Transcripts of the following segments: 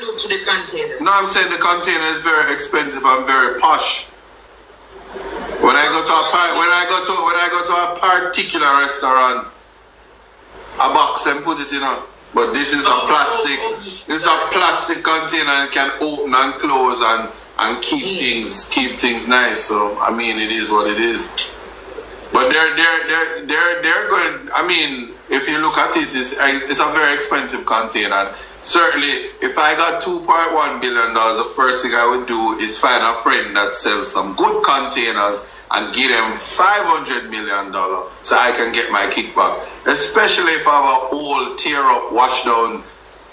allude to the container? No, I'm saying the container is very expensive and very posh. When I go to a particular restaurant, a box them put it in a. But this is a plastic. This is a plastic container. It can open and close and keep things nice. So I mean, it is what it is. But they're going. I mean, if you look at it, it's a very expensive container. Certainly, if I got $2.1 billion, the first thing I would do is find a friend that sells some good containers and give them $500 million so I can get my kickback. Especially if I have an old, tear-up, wash-down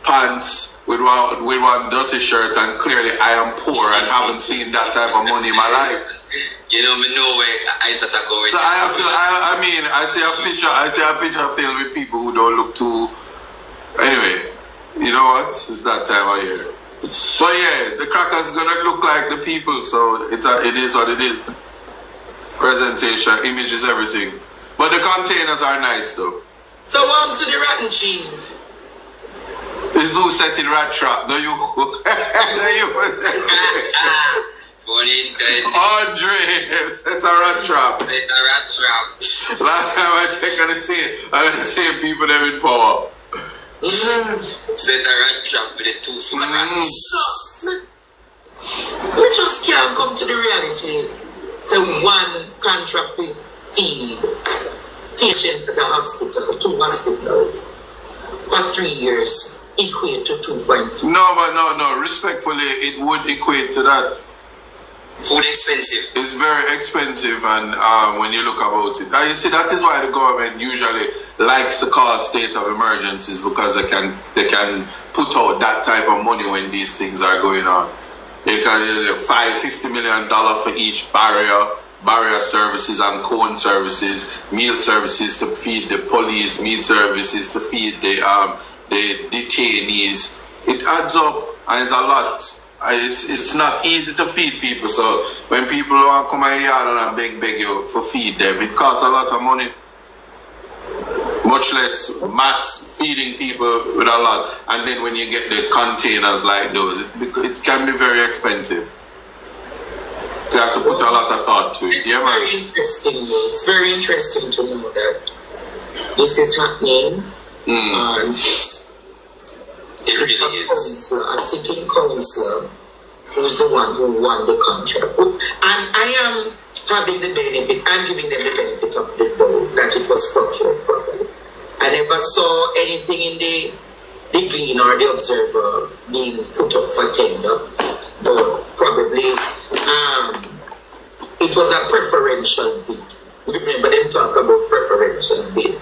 pants with one dirty shirt, and clearly I am poor and haven't seen that type of money in my life. You know, me know where ISAT going. So I have to. I see a picture filled with people who don't look too. Anyway, you know what? It's that time of year. But yeah, the crackers gonna look like the people, so it is what it is. Presentation, image is everything. But the containers are nice though. So to the rotten cheese. It's who set in rat trap, no you. Andre set a rat trap. Set a rat trap. Last time I checked on the same people them in power. Set a rat trap with the 2 full rats. We just can't come to the reality. So one contract will feed patients at a hospital, 2 hospitals, for 3 years, equate to 2.3. No. Respectfully, it would equate to that. Food expensive. It's very expensive, and when you look about it, you see, that is why the government usually likes to call state of emergencies, because they can put out that type of money when these things are going on. They can $50 million for each barrier services and cone services, meal services to feed the police, meat services to feed the detainees. It adds up, and it's a lot. It's not easy to feed people, so when people want to come in yard and beg you for feed them, it costs a lot of money. Much less mass feeding people with a lot. And then when you get the containers like those, it can be very expensive. So you have to put a lot of thought to it. It's very interesting. It's very interesting to know that this is happening. And it really is. A sitting councillor who's the one who won the contract. And I am having the benefit, I'm giving them the benefit of the doubt that it was procured properly. I never saw anything in the Glean or the Observer being put up for tender, but probably it was a preferential bid. Remember them talk about preferential bid.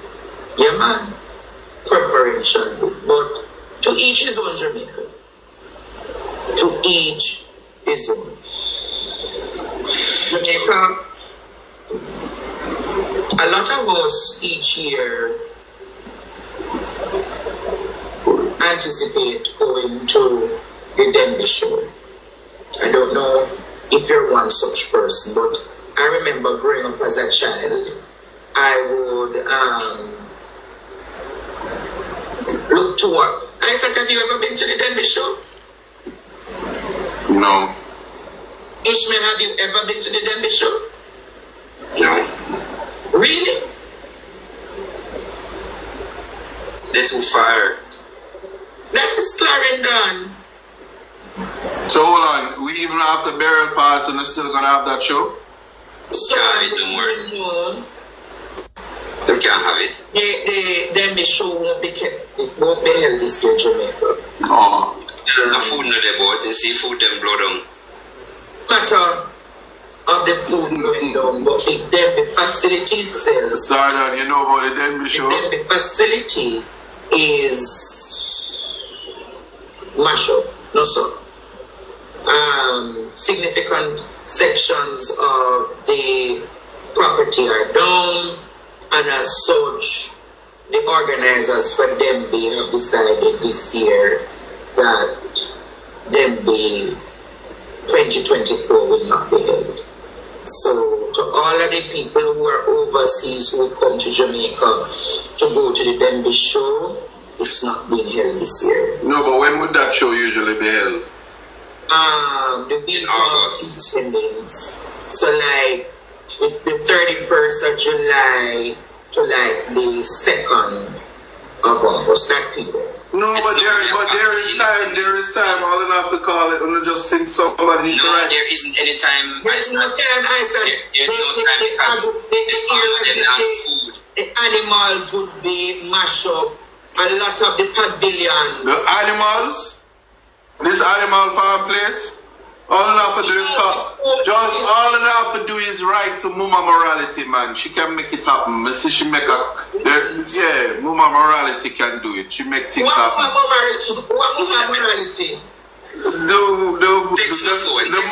Yeah, man. Preferential bid. But to each his own, Jamaica. To each his own. Jamaica, a lot of us each year anticipate going to the Denby show. I don't know if you're one such person, but I remember growing up as a child, I would look toward. I said, have you ever been to the Denby show? No. Ishmael, have you ever been to the Denby show? No. Really? They're too far. That is Clarendon. So hold on, we even after burial pass and we're still gonna have that show? Sorry, don't worry. They can't have it. The show won't be kept. It won't be held this year in Jamaica. Oh. The food no they bought. The seafood them blow down. Matter of the food going down, but the facility itself. Start on, you know about the Denby show? The facility is mash up, no sir. Significant sections of the property are down, and as such, the organizers for Denby have decided this year that Denby 2024 will not be held. So, to all of the people who are overseas who come to Jamaica to go to the Denby show, it's not being held this year. No, but when would that show usually be held? The week of Independence. So like the 31st of July to like the 2nd of August, that period. No, but there is time. All enough to call it, and just think somebody needs to write. There isn't any time. There's no time, I said. There's no time because food. The animals would be mashed up. A lot of the pavilions. The animals? This animal farm place? All enough to do is all enough to do is write to Mama Morality, man. She can make it happen. She make Mama Morality can do it. She make things happen. What Mama Morality? The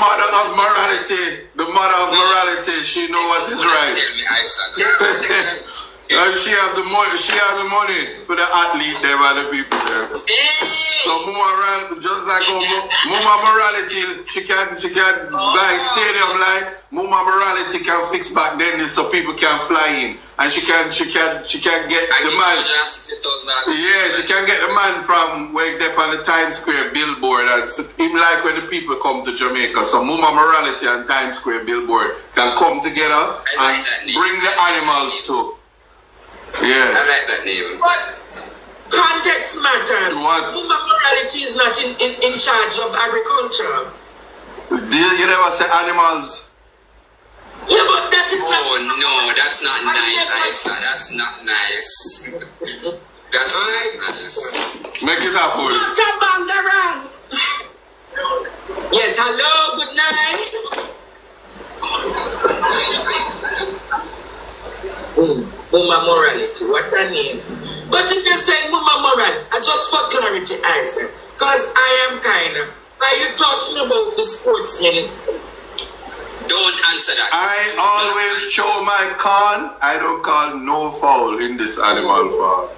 mother of morality. The mother of morality. She know what is right. And she have the money. She have the money for the athlete there and the people there. So Mama, just like Mama Morality, she can buy stadium like Mama Morality can fix back then so people can fly in, and she can get the man. Yeah, she can get the man from where they on the Times Square billboard, and so him like when the people come to Jamaica. So Mama Morality and Times Square billboard can come together and bring the animals too. Yeah. I like that name. But context matters. What? Mama Morality is not in charge of agriculture. You never say animals. Yeah, but that is no, that's not nice. That's not nice. That's not nice. Make it happen. Yes, hello, good night. Mama Morality, what that name? But if you say Mama Morality, just for clarity, I said, because I am are you talking about the sportsmen? Don't answer that. I always show my con. I don't call no foul in this animal farm.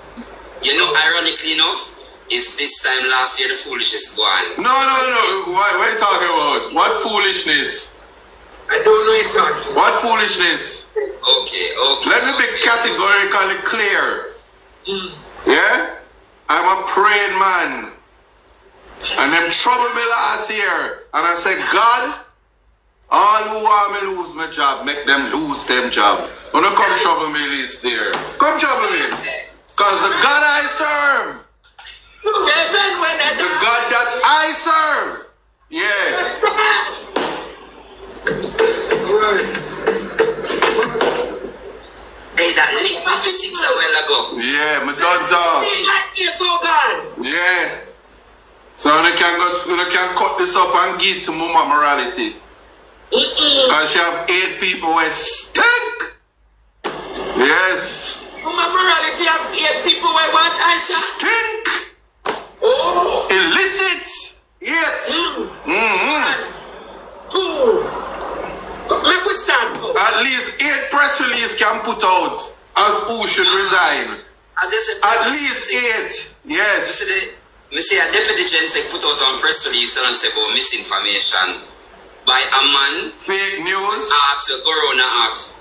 You know, ironically enough, is this time last year the foolishness gone. No. What are you talking about? What foolishness? I don't know what you're talking about. What foolishness? Okay. Let me be categorically clear. Yeah? I'm a praying man. And them troubled me last year. And I said, God, all who want me lose my job, make them lose them job. Don't come trouble me this there. Come trouble me. Because the God I serve, the God that I serve, yeah. Hey, that lick me for 6 a while ago. Yeah, my daughter. Yeah. So you can cut this up and give it to Mama Morality. Because she have 8 people who stink. Yes. Mama Morality have 8 people who what? I stink. Oh. Illicit. 8. 2. Let me start. At least 8 press release can put out as who should resign. At least 8. Yes. Me say a deputy general put out on press release and say about misinformation by a man. Fake news. Asks, Corona asks,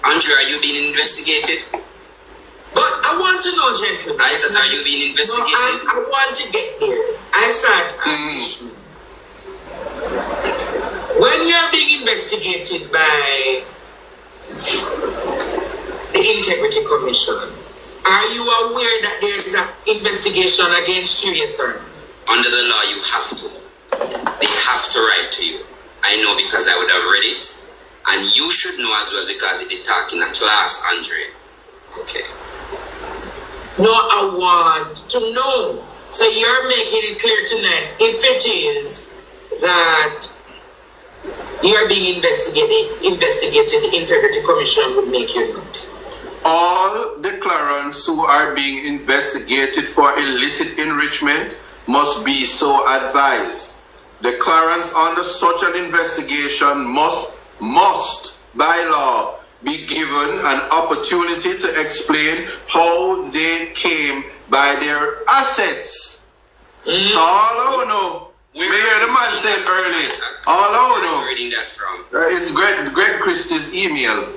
Andrew, are you being investigated? But I want to know, gentlemen. ISAT, are you being investigated? No, I want to get there. ISAT. When you're being investigated by the Integrity Commission, are you aware that there is an investigation against you, yes, sir? Under the law, you have to. They have to write to you. I know because I would have read it. And you should know as well because it is talking in a class, Andre. Okay. No, I want to know. So you're making it clear tonight, if it is that you're being investigated, the Integrity Commission would make you know. All declarants who are being investigated for illicit enrichment must be so advised. Declarants under such an investigation must by law be given an opportunity to explain how they came by their assets. So all I know, the man said earlier, all I know, reading that from? It's Greg Christie's email.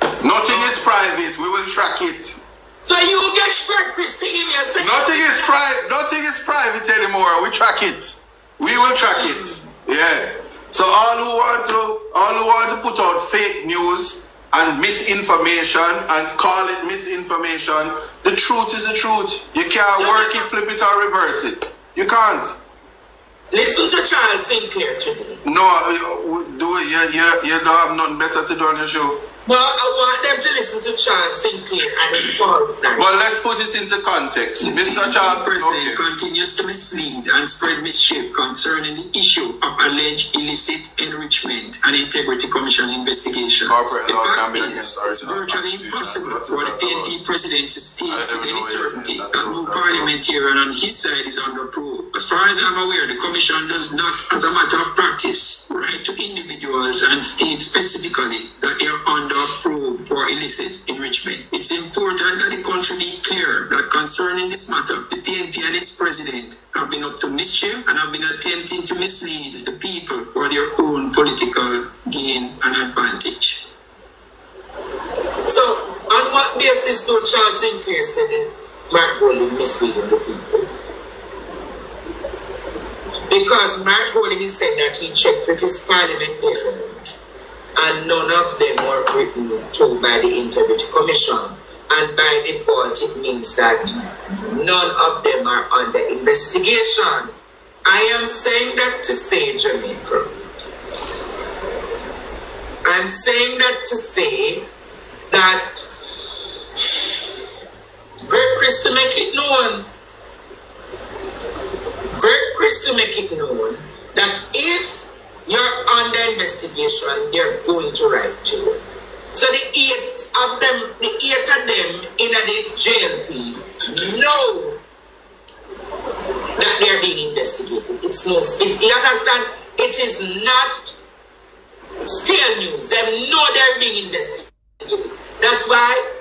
Nothing is private, we will track it. So you get breakfast to him and say, Nothing is private anymore. We track it. We will track it. Yeah. So all who want to put out fake news and misinformation and call it misinformation, the truth is the truth. You can't work it, flip it, or reverse it. You can't. Listen to Charles Sinclair today. No, you don't have nothing better to do on your show. Well, I want them to listen to Charles Sinclair and inform them. Well, let's put it into context. Mr. Charles President continues to mislead and spread mischief concerning the issue of alleged illicit enrichment and integrity commission investigation. The fact is, it's virtually impossible for the PNP president to state with any certainty that no parliamentarian on his side is under probe. As far as I'm aware, the commission does not, as a matter of practice, write to individuals and state specifically that they are under probe for illicit enrichment. It's important that the country be clear that concerning this matter, the PNP and its president have been up to mischief and have been attempting to mislead the people for their own political gain and advantage. So, on what basis do Charles Sinclair say that Mark Golding misleading the people? Because Mark Golding said that he checked with his parliamentarians and none of them were written to by the Integrity Commission. And by default, it means that none of them are under investigation. I am saying that to say, Jamaica. I'm saying that to say that Greg Chris to make it known. Greg Chris to make it known that if you're under investigation, they're going to write to you. So the eight of them in the JLP know that they're being investigated. You understand? It is not stale news. They know they're being investigated. That's why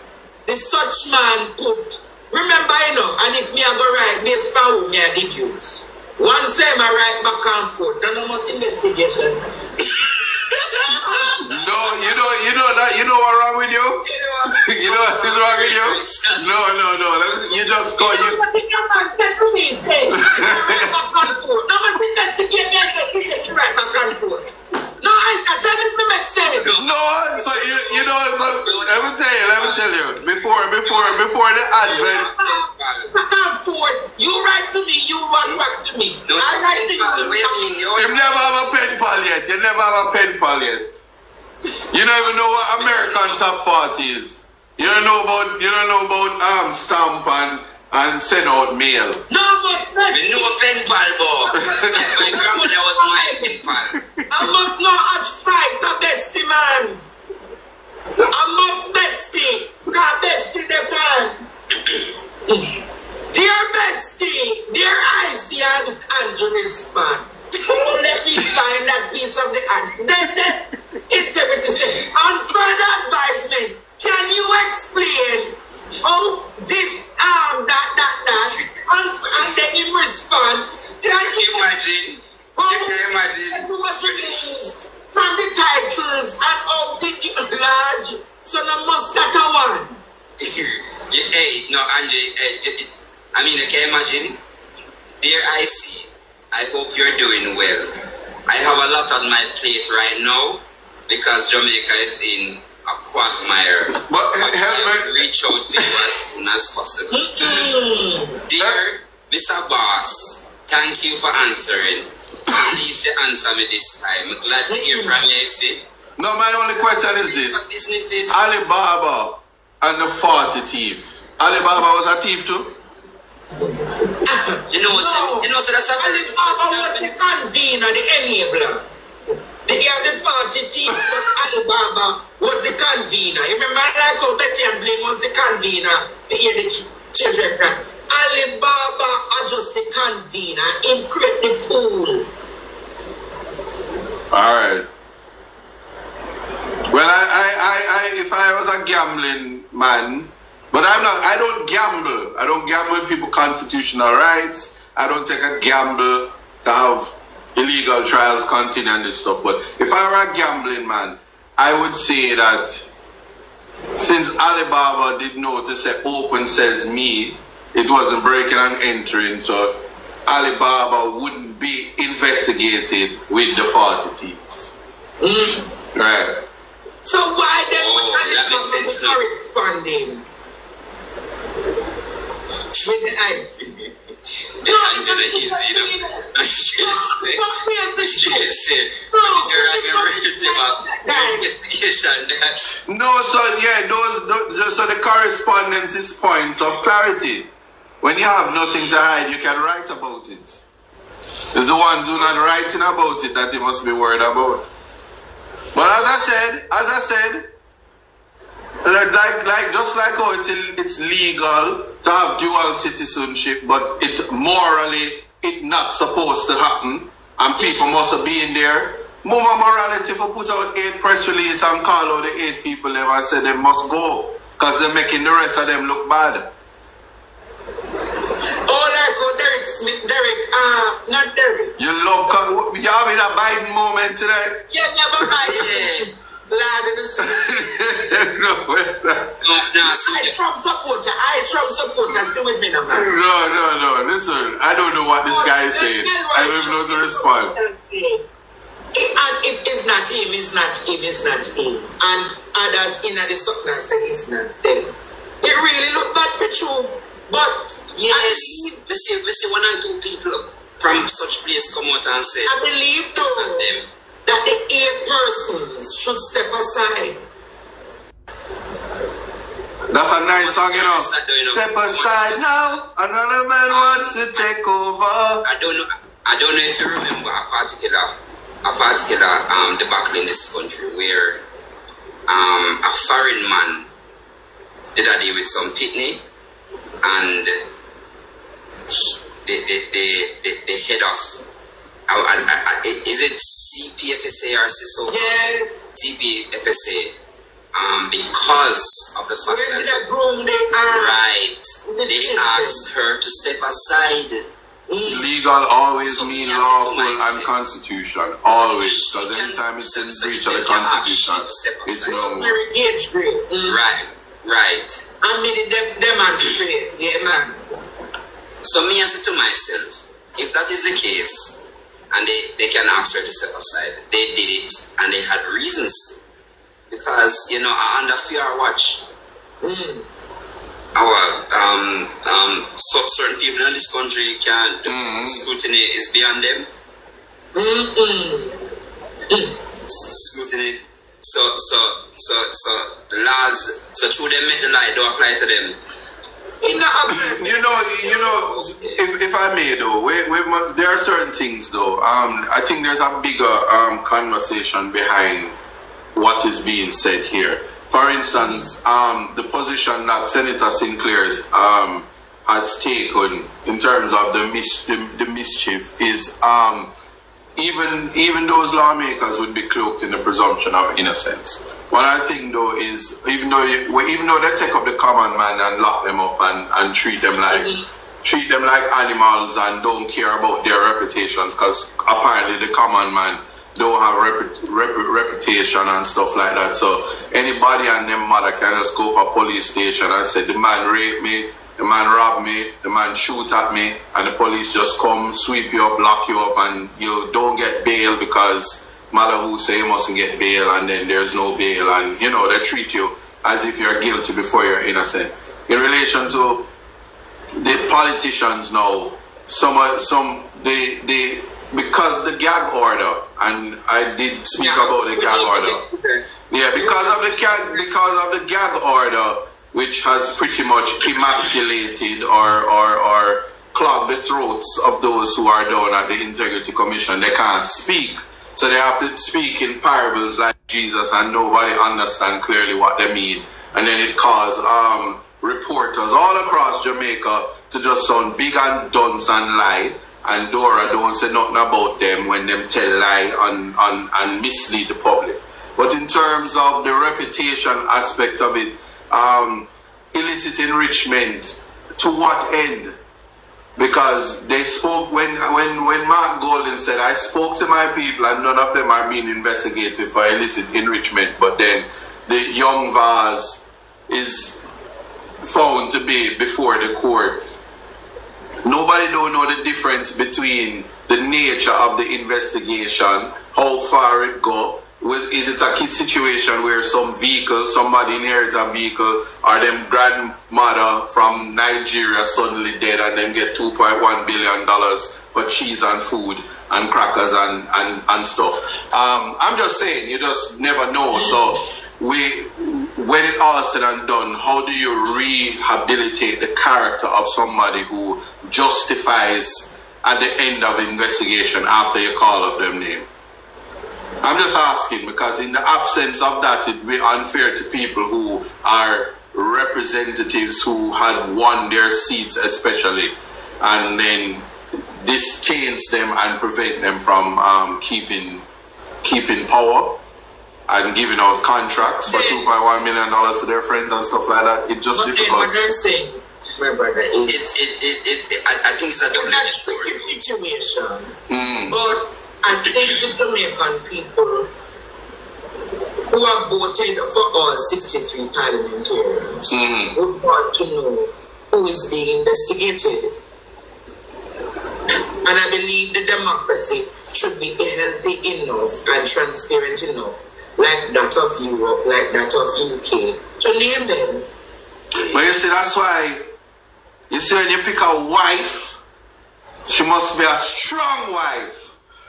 the such man put, remember, and if me I go right, based on who me I did use. One time I write back and forth, then almost investigation. No, you know what's wrong with you? You know what's wrong with you? No. You just go. You. No, I doesn't make sense. No, so you know, let me tell you. Before the advent. Back and forth. You write to me, you run back to me. I write to you. You never have a pen pal yet. You don't even know what American Top 40 is. You don't know about stamp and send out mail. No, but you know pen pal, Bob. My grandmother was my pen pal. I must not have spice a bestie man. I must bestie. Cause bestie the pan. Dear bestie, dear ISAT Buchanan. Oh, let me find that piece of the act. Then Integrity said, on further advisement, can you explain how this that and then him respond? Can you imagine? It was removed from the titles and how did you large? So no must that a one. Hey, no, Andre, I mean, I can imagine. Dear IC, I hope you're doing well. I have a lot on my plate right now because Jamaica is in a quagmire. But I will reach out to you as soon as possible. Dear Mr. Boss, thank you for answering. Please answer me this time. I'm glad to hear from you, see. No, my only question is this. What business this? Alibaba and the 40 thieves. Alibaba was a thief too? So that's a Alibaba was the convener, the enabler. They had the 40 team, but Alibaba was the convener. You remember like how Betty and Blaine was the convener to hear the children cry. Alibaba are just the convener in create the pool. Alright. Well, I if I was a gambling man, but I don't gamble. I don't gamble with people's constitutional rights. I don't take a gamble to have illegal trials continue and this stuff. But if I were a gambling man, I would say that since Alibaba did know to say open says me, it wasn't breaking and entering, so Alibaba wouldn't be investigated with the 40 thieves. Right. So why then would Alibaba be corresponding with the IC? No, so the correspondence is points of clarity. When you have nothing to hide, you can write about it. It's the ones who are not writing about it that you must be worried about. But as I said, just like how it's legal to have dual citizenship, but morally it not supposed to happen, and people must be in there. More morality for put out 8 press release and call out the 8 people there and say they must go, because they're making the rest of them look bad. Oh, like Derek Smith, not Derek. You having a Biden moment today? Yeah, never Biden. Lad in the Trump supporter. Stay with me now, man. No. Listen, I don't know what this guy is saying. I don't know to respond. And it is not him, it's not him. And others in the Sukna say it's not them. It really look bad for true. But yes, we see 1 or 2 people from such place come out and say, I believe though that the 8 persons should step aside. That's a nice song, you know. Step aside now, another man wants to take over. I don't know if you remember a particular debacle in this country where a foreign man did a deal with some pitney, and the head of is it CPFSA or CISO? Yes. CPFSA. Because of the fact that they asked her to step aside. Legal always means lawful and constitutional. Always. Because anytime it's in breach of the constitution, it's no more. Right. I mean, demonstrate. Yeah, man. So me, I said to myself, if that is the case, and they can ask her to step aside, they did it, and they had reasons to. Because, you know, under fear watch, our certain people in this country can't, scrutiny is beyond them. Scrutiny. So the laws, so through them make the lie, don't apply to them. You know, if I may though, there are certain things though. I think there's a bigger conversation behind what is being said here. For instance, the position that Senator Sinclair has taken in terms of the mischief is even those lawmakers would be cloaked in the presumption of innocence. What I think though is even though they take up the common man and lock them up and treat them like animals and don't care about their reputations, because apparently the common man don't have reputation and stuff like that. So anybody and them mother can just go to a police station and say the man raped me, the man robbed me, the man shoot at me, and the police just come, sweep you up, lock you up, and you don't get bail because mother who say you mustn't get bail, and then there's no bail, and you know, they treat you as if you're guilty before you're innocent. In relation to the politicians now, because the gag order, and I did speak about the gag order. Yeah, because of the gag order, which has pretty much emasculated or clogged the throats of those who are down at the Integrity Commission. They can't speak, so they have to speak in parables like Jesus, and nobody understand clearly what they mean. And then it caused reporters all across Jamaica to just sound big and dunce and lie. And Dora don't say nothing about them when them tell lie and mislead the public. But in terms of the reputation aspect of it, illicit enrichment, to what end? Because they spoke when Mark Golden said, I spoke to my people and none of them are being investigated for illicit enrichment, but then the young Vaz is found to be before the court, nobody don't know the difference between the nature of the investigation, how far it go. Is it a situation where somebody inherit a vehicle, or them grandmother from Nigeria suddenly dead and then get $2.1 billion for cheese and food and crackers and stuff. I'm just saying, you just never know. So when it all said and done, how do you rehabilitate the character of somebody who justifies at the end of the investigation after you call up them name? I'm just asking, because in the absence of that, it would be unfair to people who are representatives who had won their seats especially, and then this taints them and prevent them from keeping power and giving out contracts for $2.1 million to their friends and stuff like that. It's just difficult. What I'm saying, my brother, I think it's a double-edged story. Situation, but I think the Jamaican people who have voted for all 63 parliamentarians would want to know who is being investigated. And I believe the democracy should be healthy enough and transparent enough, like that of Europe, like that of UK, to name them. But you see, that's why, you see, when you pick a wife, she must be a strong wife.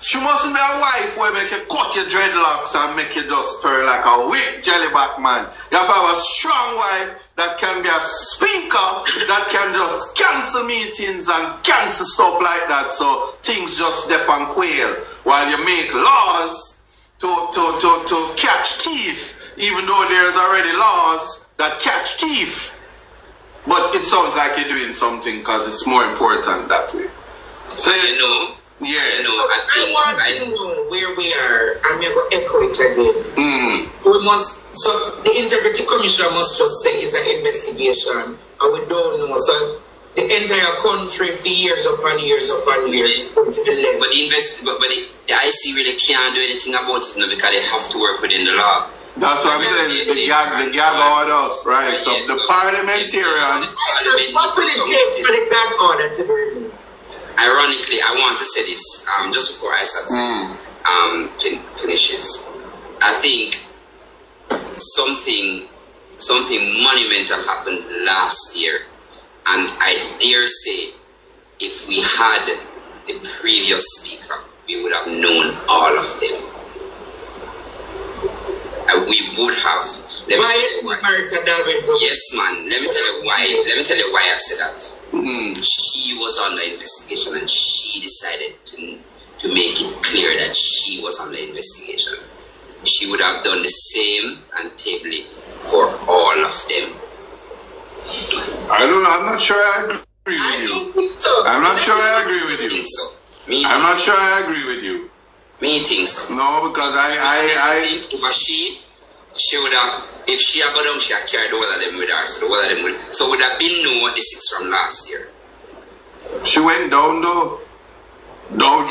She mustn't be a wife where make you cut your dreadlocks and make you just turn like a weak jellyback man. You have to have a strong wife that can be a speaker, that can just cancel meetings and cancel stuff like that, so things just step and quail, while you make laws to catch thief, even though there's already laws that catch thief. But it sounds like you're doing something because it's more important that way. So you know. Yeah, I want to know where we are. I'm going to echo it again. We must, so the Integrity Commission must just say it's an investigation, and we don't know. So the entire country for years upon years is going to be left. But the IC really can't do anything about it now, because they have to work within the law. That's what I'm saying. The gag orders, right? So the parliamentarians. What will it take for the gag order to be removed? Ironically, I want to say this just before ISAT finishes. I think something monumental happened last year, and I dare say, if we had the previous speaker, we would have known all of them. We would have. Yes, man. Let me tell you why. Let me tell you why I said that. She was under investigation, and she decided to make it clear that she was under investigation. She would have done the same and table it for all of them. I don't know. I'm not sure I agree with you. I'm not sure I agree with you. I'm not sure I agree with you. Me think so. No, because I think if she would have, if she had gone down, she had carried all of them with her. So all of them would, so would have been no the 6 from last year. She went down though. Down. And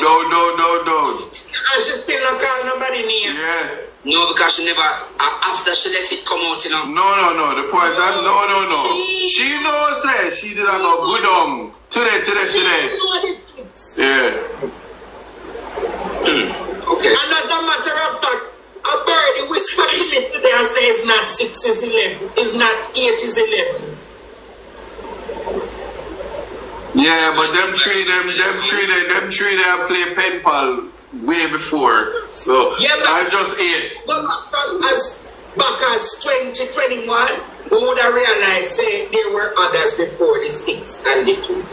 she still not call nobody name. Yeah. No, because she never, after she left it come out, you know. No. The point is, no. She knows that she did not go good on today. Yeah. Okay. And as a matter of fact, a birdie whispered to me today and said it's not 6, it's 11. It's not 8, it's 11. Yeah, but them three they have played pen pal way before. So yeah, I just 8. But back as 2021, we would have realized say there were others before the 6 and the 2.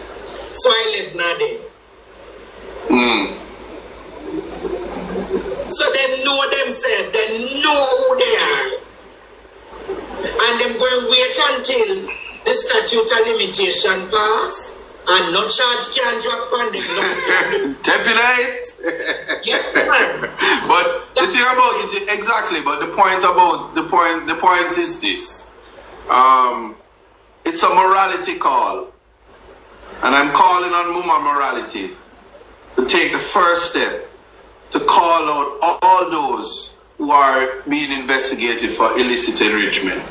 So I left now then. So they know themselves, they know who they are. And them going to wait until the statute of limitation pass and no charge can drop on them. Tepidate. Yes, man. But the thing about it, exactly, but the point is this. It's a morality call. And I'm calling on Muma morality to take the first step to call out all those who are being investigated for illicit enrichment.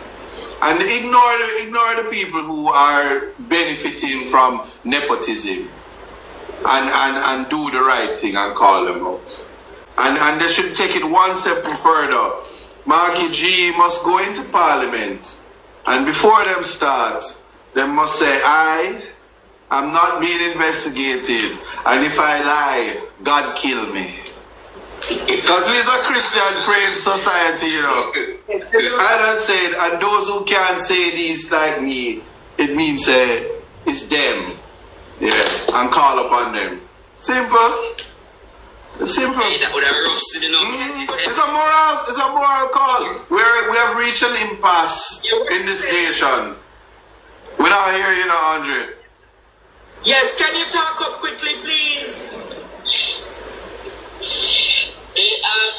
And ignore the people who are benefiting from nepotism and do the right thing and call them out. And they should take it one step further. Marky G must go into Parliament, and before them start, they must say, I am not being investigated, and if I lie, God kill me. Because we're a Christian praying society, you know. I don't say it, and those who can't say this like me, it means it's them. Yeah, and call upon them. Simple. It's simple. Hey, that would have roasted, you know. It's a moral call. We have reached an impasse in this nation. We're not here, you know, Andre. Yes, can you talk up quickly, please? The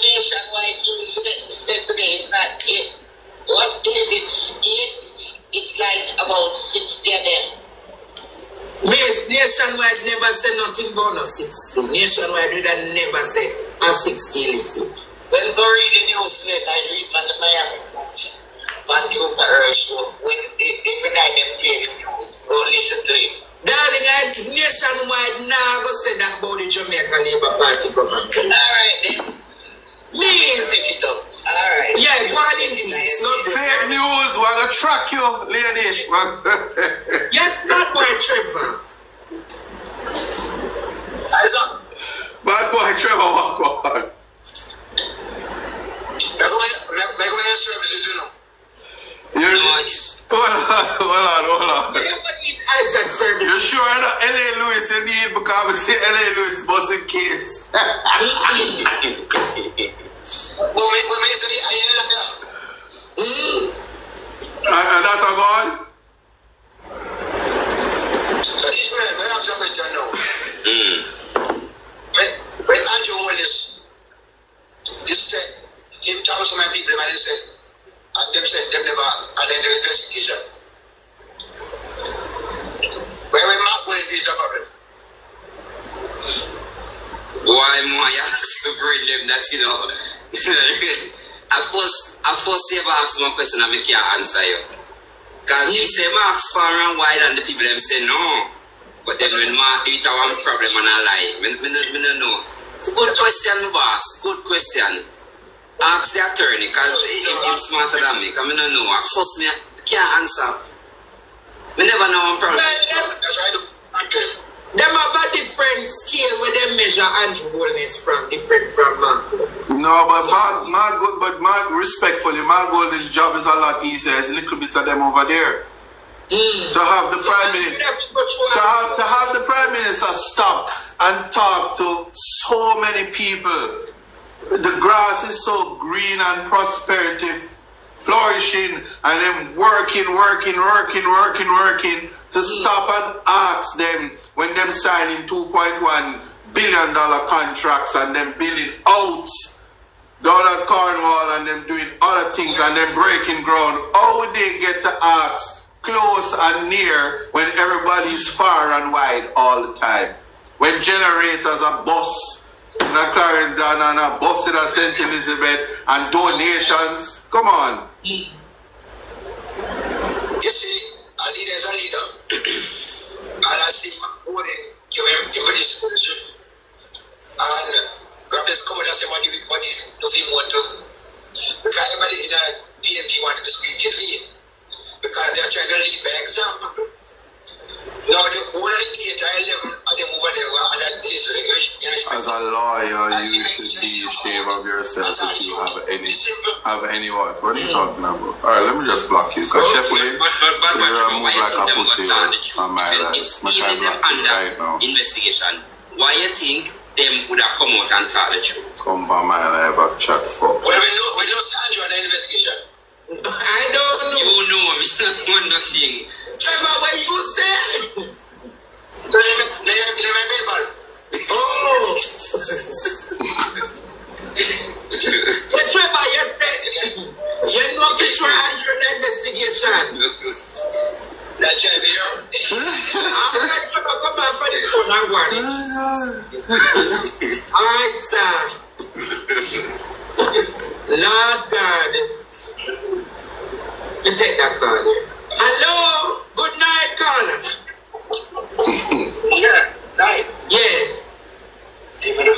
nationwide news said today is not it. What is it? It's like about 60 of them. Yes, nationwide never said nothing about no 60. Nationwide we never said a 60 illicit. When go read the news today, I read from the Miami Post. Van Jota Earth, when every night them play the news, go listen to it. Darling, nationwide now go say that about the Jamaica Labour Party government. Alright then. Please. Pick it up. Alright. Yeah, go on in peace. Fake news, we're going to track you, lady. Yes, not boy Trevor. Bad boy Trevor, walk on. Hold on. You sure that L.A. Lewis you need, because we see L.A. Lewis busting case. And that's a God? When Andrew Willis, he talked to my people and they said, and them said them never had any investigation. Where we Mark going to a problem? Why more you ask to bring them that, you know? I first say if I ask one question and I can't answer you. Because if say Mark's far and wide and the people them say no. But then when Mark do it a one problem and I lie, I don't know. It's a good question, my boss. Good question. Ask the attorney, because he's smarter than me. Because I don't know. At first, I can't answer. We never know one problem. Them have a different scale where they measure Andrew Boldness from, different from Mark. No, but Mark, respectfully, Mark Boldness' job is a lot easier. It's a little bit of them over there. To have the Prime Minister, to have the Prime Minister stop and talk to so many people. The grass is so green and prosperity flourishing, and them working to stop and ask them when them signing $2.1 billion contracts and them billing out down at Cornwall and them doing other things and them breaking ground. How would they get to ask close and near when everybody's far and wide all the time? When generators are bust in a Clarendon and a bus in a St. Elizabeth and donations. Come on. You see, a leader is a leader. And I see what give this person. And grab this comment and say what does he want to? Because everybody in a PMP wanted to speak it lead. Because they are trying to lead by example. Now the only data I level and them over there and that is as a lawyer, you should be ashamed of yourself if you have any what? What are you talking about? Alright, let me just block you. Because Chef Wayne, you move like a pussy on my life. My time block you right now. Investigation. Why you think them would have come out and tell the truth? Come by my life and chat for. Well, we know Sandra on the investigation. I don't know. You know, Mr. One nothing. Trevor, what you say? Oh! But Trevor, you said you know this one under the investigation. That's right, I'm not Trevor come out for the phone and warning. Alright, sir. Lord God. me take that call here. Hello, good night, caller. Yeah, night. Yes. Give me the